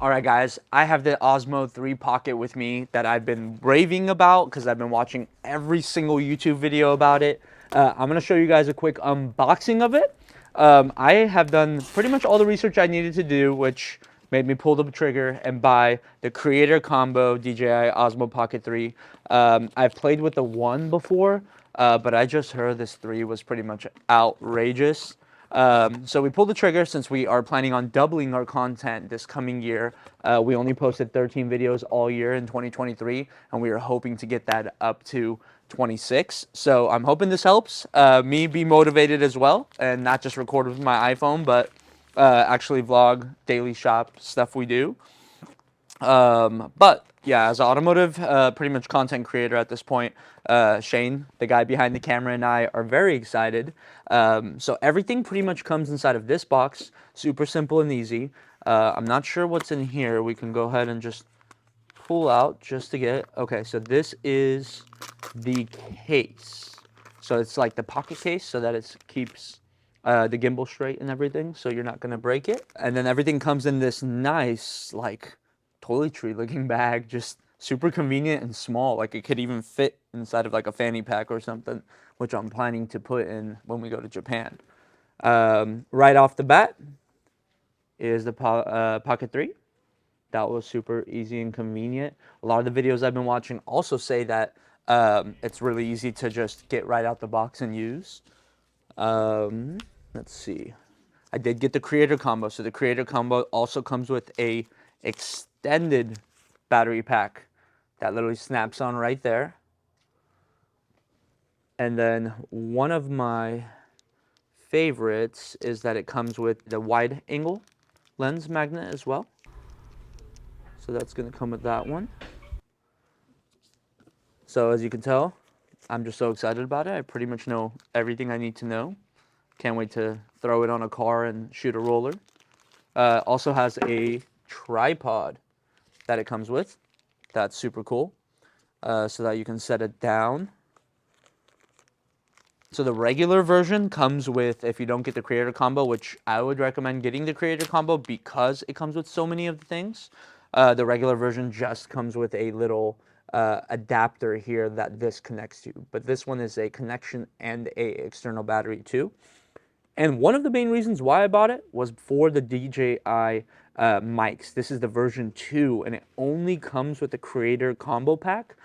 All right, guys, I have the Osmo 3 Pocket with me that I've been raving about because I've been watching every single YouTube video about it. I'm going to show you guys a quick unboxing of it. I have done pretty much all the research I needed to do, which made me pull the trigger and buy the Creator Combo DJI Osmo Pocket 3. I've played with the 1 before, but I just heard this 3 was pretty much outrageous. So we pulled the trigger since we are planning on doubling our content this coming year. We only posted 13 videos all year in 2023, and we are hoping to get that up to 26. So I'm hoping this helps me be motivated as well, and not just record with my iPhone, but actually vlog, daily shop stuff we do. But yeah, as an automotive, pretty much content creator at this point, Shane, the guy behind the camera, and I are very excited. So everything pretty much comes inside of this box, super simple and easy. I'm not sure what's in here. We can go ahead and just pull out just to get, okay, so this is the case. So it's like the pocket case so that it keeps the gimbal straight and everything, so you're not gonna break it. And then everything comes in this nice, like, toiletry looking bag, just super convenient and small. Like it could even fit inside of like a fanny pack or something, which I'm planning to put in when we go to Japan. Right off the bat is the Pocket 3. That was super easy and convenient. A lot of the videos I've been watching also say that it's really easy to just get right out the box and use. Let's see. I did get the Creator Combo. So the Creator Combo also comes with a extended battery pack that literally snaps on right there. And then one of my favorites is that it comes with the wide angle lens magnet as well. So that's going to come with that one. So as you can tell, I'm just so excited about it. I pretty much know everything I need to know. Can't wait to throw it on a car and shoot a roller. Also has a tripod that it comes with. That's super cool. So that you can set it down. So the regular version comes with, if you don't get the Creator Combo, which I would recommend getting the Creator Combo because it comes with so many of the things. The regular version just comes with a little adapter here that this connects to. But this one is a connection and a external battery too. And one of the main reasons why I bought it was for the DJI mics. This is the version 2, and it only comes with the Creator Combo Pack.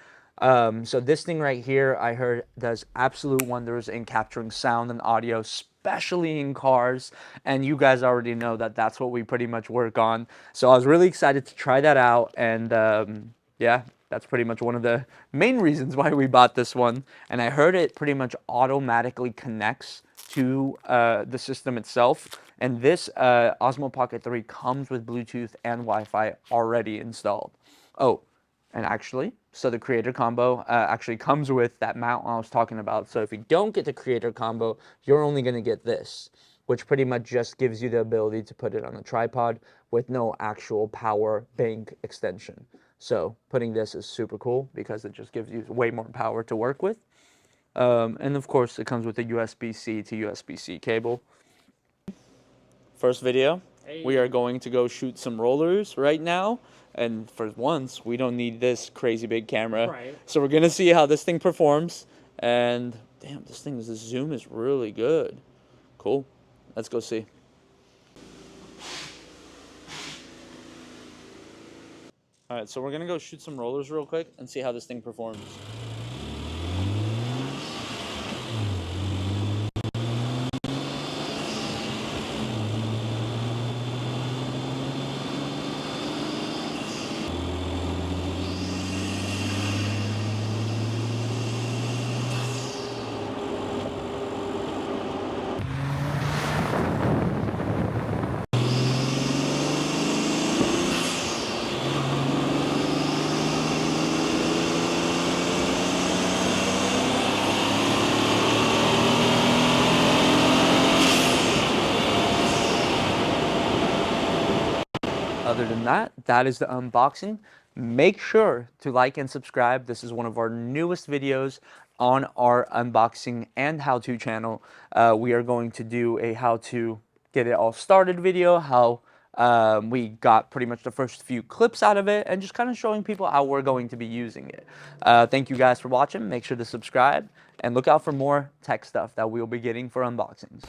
So this thing right here, I heard, does absolute wonders in capturing sound and audio, especially in cars. And you guys already know that that's what we pretty much work on. So I was really excited to try that out. And yeah, that's pretty much one of the main reasons why we bought this one. And I heard it pretty much automatically connects to the system itself. And this Osmo Pocket 3 comes with Bluetooth and Wi-Fi already installed. Oh, and actually, so the Creator Combo actually comes with that mount I was talking about. So if you don't get the Creator Combo, you're only going to get this, which pretty much just gives you the ability to put it on a tripod with no actual power bank extension. So putting this is super cool because it just gives you way more power to work with. And of course, it comes with a USB-C to USB-C cable. First video, we are going to go shoot some rollers right now. And for once, we don't need this crazy big camera. Right. So we're going to see how this thing performs. And damn, this zoom is really good. Cool. Let's go see. All right, so we're going to go shoot some rollers real quick and see how this thing performs. Other than that, that is the unboxing. Make sure to like and subscribe. This is one of our newest videos on our unboxing and how-to channel. We are going to do a how to get it all started video, how We got pretty much the first few clips out of it and just kind of showing people how we're going to be using it. Thank you guys for watching. Make sure to subscribe and look out for more tech stuff that we'll be getting for unboxings.